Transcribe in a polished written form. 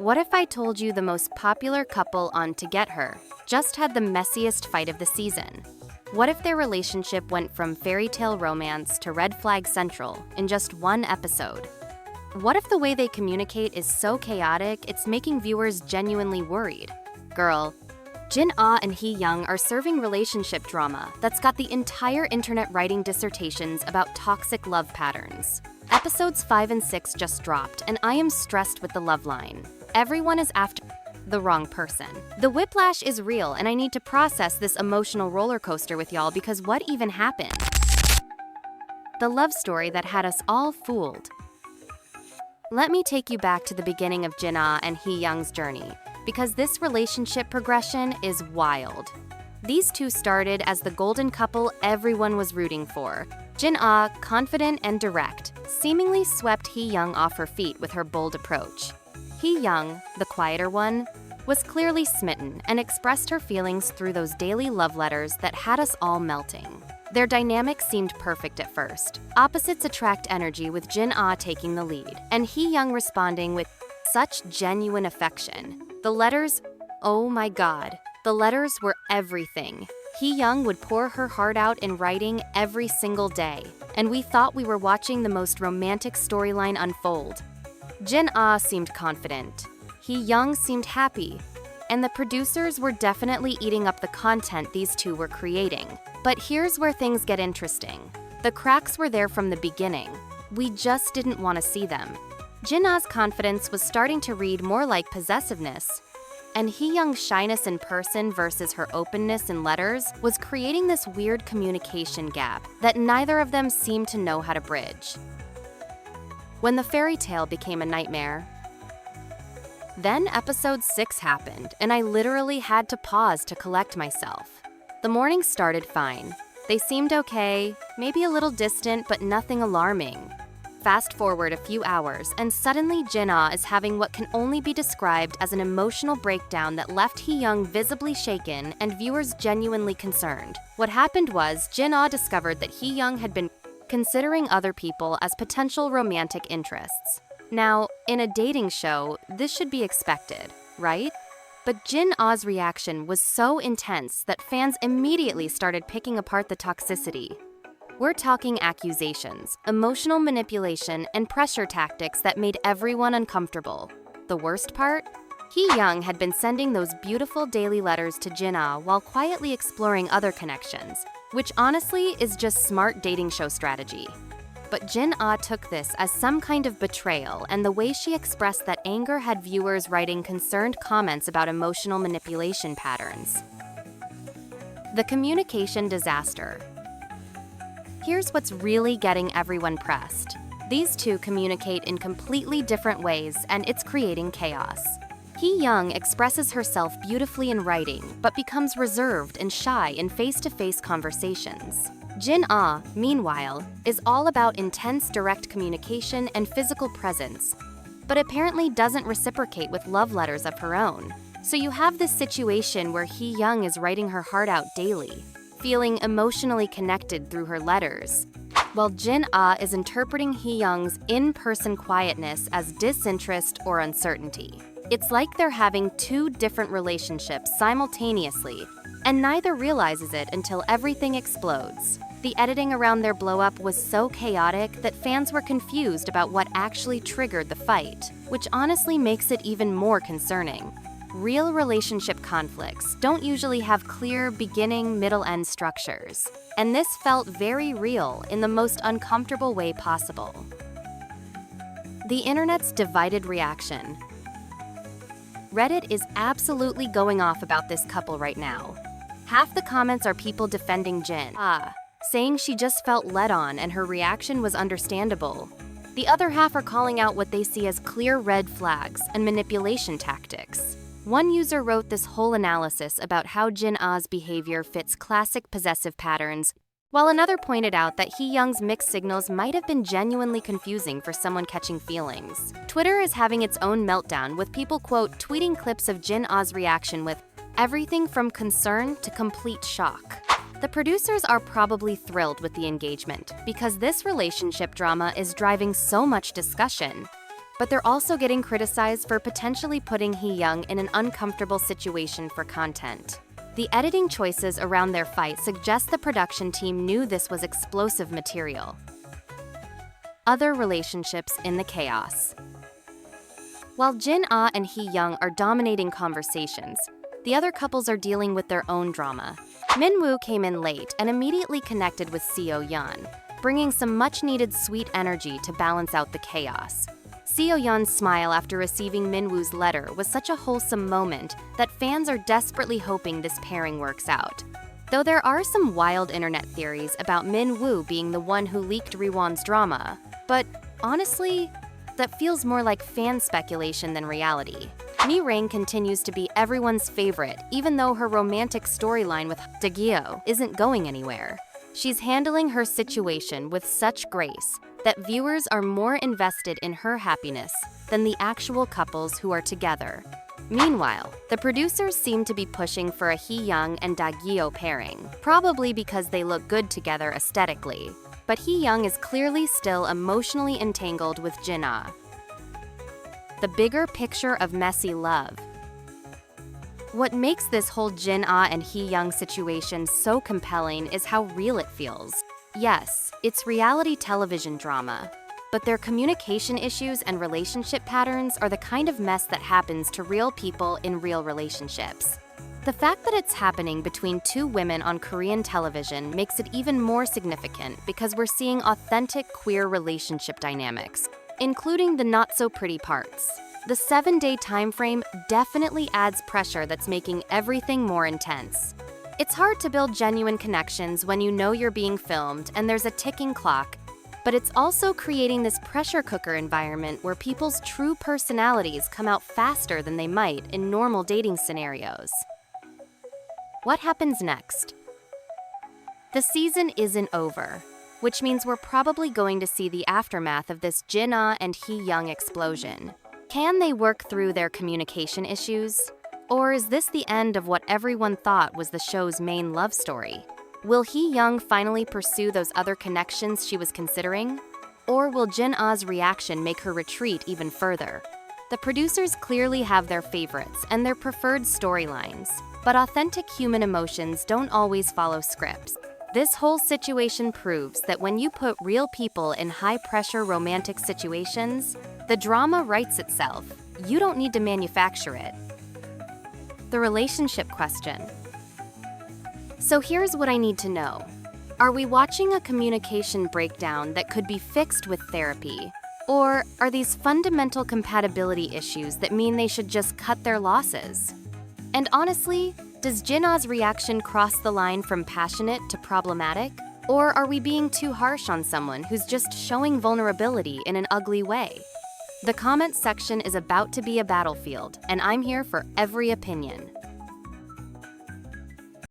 What if I told you the most popular couple on To Get Her just had the messiest fight of the season? What if their relationship went from fairy tale romance to red flag central in just one episode? What if the way they communicate is so chaotic it's making viewers genuinely worried? Girl, Jin Ah and Hee Young are serving relationship drama that's got the entire internet writing dissertations about toxic love patterns. Episodes 5 and 6 just dropped, and I am stressed with the love line. Everyone is after the wrong person. The whiplash is real, and I need to process this emotional roller coaster with y'all because what even happened? The love story that had us all fooled. Let me take you back to the beginning of Jin Ah and Hee Young's journey, because this relationship progression is wild. These two started as the golden couple everyone was rooting for. Jin Ah, confident and direct, seemingly swept Hee Young off her feet with her bold approach. Hee Young, the quieter one, was clearly smitten and expressed her feelings through those daily love letters that had us all melting. Their dynamic seemed perfect at first. Opposites attract energy, with Jin Ah taking the lead, and Hee Young responding with such genuine affection. The letters, oh my god, the letters were everything. Hee Young would pour her heart out in writing every single day, and we thought we were watching the most romantic storyline unfold. Jin Ah seemed confident, Hee Young seemed happy, and the producers were definitely eating up the content these two were creating. But here's where things get interesting. The cracks were there from the beginning. We just didn't want to see them. Jin Ah's confidence was starting to read more like possessiveness, and Hee Young's shyness in person versus her openness in letters was creating this weird communication gap that neither of them seemed to know how to bridge. When the fairy tale became a nightmare, then episode 6 happened, and I literally had to pause to collect myself. The morning started fine. They seemed okay, maybe a little distant, but nothing alarming. Fast forward a few hours, and suddenly Jin Ah is having what can only be described as an emotional breakdown that left Hee Young visibly shaken and viewers genuinely concerned. What happened was, Jin Ah discovered that Hee Young had been considering other people as potential romantic interests. Now, in a dating show, this should be expected, right? But Jin Ah's reaction was so intense that fans immediately started picking apart the toxicity. We're talking accusations, emotional manipulation, and pressure tactics that made everyone uncomfortable. The worst part? Hee Young had been sending those beautiful daily letters to Jin Ah while quietly exploring other connections, which honestly is just smart dating show strategy. But Jin Ah took this as some kind of betrayal, and the way she expressed that anger had viewers writing concerned comments about emotional manipulation patterns. The communication disaster. Here's what's really getting everyone pressed. These two communicate in completely different ways, and it's creating chaos. Hee Young expresses herself beautifully in writing, but becomes reserved and shy in face-to-face conversations. Jin Ah, meanwhile, is all about intense direct communication and physical presence, but apparently doesn't reciprocate with love letters of her own. So you have this situation where Hee Young is writing her heart out daily, feeling emotionally connected through her letters, while Jin Ah is interpreting Hee Young's in-person quietness as disinterest or uncertainty. It's like they're having two different relationships simultaneously, and neither realizes it until everything explodes. The editing around their blow-up was so chaotic that fans were confused about what actually triggered the fight, which honestly makes it even more concerning. Real relationship conflicts don't usually have clear beginning, middle, end structures, and this felt very real in the most uncomfortable way possible. The internet's divided reaction. Reddit is absolutely going off about this couple right now. Half the comments are people defending Jin Ah, saying she just felt led on and her reaction was understandable. The other half are calling out what they see as clear red flags and manipulation tactics. One user wrote this whole analysis about how Jin Ah's behavior fits classic possessive patterns, while another pointed out that Hee Young's mixed signals might have been genuinely confusing for someone catching feelings. Twitter is having its own meltdown, with people, quote, tweeting clips of Jin Ah's reaction with everything from concern to complete shock. The producers are probably thrilled with the engagement, because this relationship drama is driving so much discussion. but they're also getting criticized for potentially putting Hee Young in an uncomfortable situation for content. The editing choices around their fight suggest the production team knew this was explosive material. Other relationships in the chaos. While Jin Ah and Hee Young are dominating conversations, the other couples are dealing with their own drama. Min Woo came in late and immediately connected with Seo Yeon, bringing some much-needed sweet energy to balance out the chaos. Seo Yeon's smile after receiving Min Woo's letter was such a wholesome moment that fans are desperately hoping this pairing works out. Though there are some wild internet theories about Min Woo being the one who leaked Riwon's drama, but honestly, that feels more like fan speculation than reality. Mi Rain continues to be everyone's favorite, even though her romantic storyline with Daegyeon isn't going anywhere. She's handling her situation with such grace that viewers are more invested in her happiness than the actual couples who are together. Meanwhile, the producers seem to be pushing for a Hee Young and Daegyeon pairing, probably because they look good together aesthetically. But Hee Young is clearly still emotionally entangled with Jin Ah. The bigger picture of messy love. What makes this whole Jin Ah and Hee Young situation so compelling is how real it feels. Yes, it's reality television drama, but their communication issues and relationship patterns are the kind of mess that happens to real people in real relationships. The fact that it's happening between two women on Korean television makes it even more significant because we're seeing authentic queer relationship dynamics, including the not-so-pretty parts. The 7-day time frame definitely adds pressure that's making everything more intense. It's hard to build genuine connections when you know you're being filmed and there's a ticking clock, but it's also creating this pressure cooker environment where people's true personalities come out faster than they might in normal dating scenarios. What happens next? The season isn't over, which means we're probably going to see the aftermath of this Jin Ah and Hee Young explosion. Can they work through their communication issues? Or is this the end of what everyone thought was the show's main love story? Will Hee Young finally pursue those other connections she was considering? Or will Jin Ah's reaction make her retreat even further? The producers clearly have their favorites and their preferred storylines, but authentic human emotions don't always follow scripts. This whole situation proves that when you put real people in high-pressure romantic situations, the drama writes itself. You don't need to manufacture it. The relationship question. So here's what I need to know. Are we watching a communication breakdown that could be fixed with therapy? Or are these fundamental compatibility issues that mean they should just cut their losses? And honestly, does Jin Ah's reaction cross the line from passionate to problematic? Or are we being too harsh on someone who's just showing vulnerability in an ugly way? The comments section is about to be a battlefield, and I'm here for every opinion.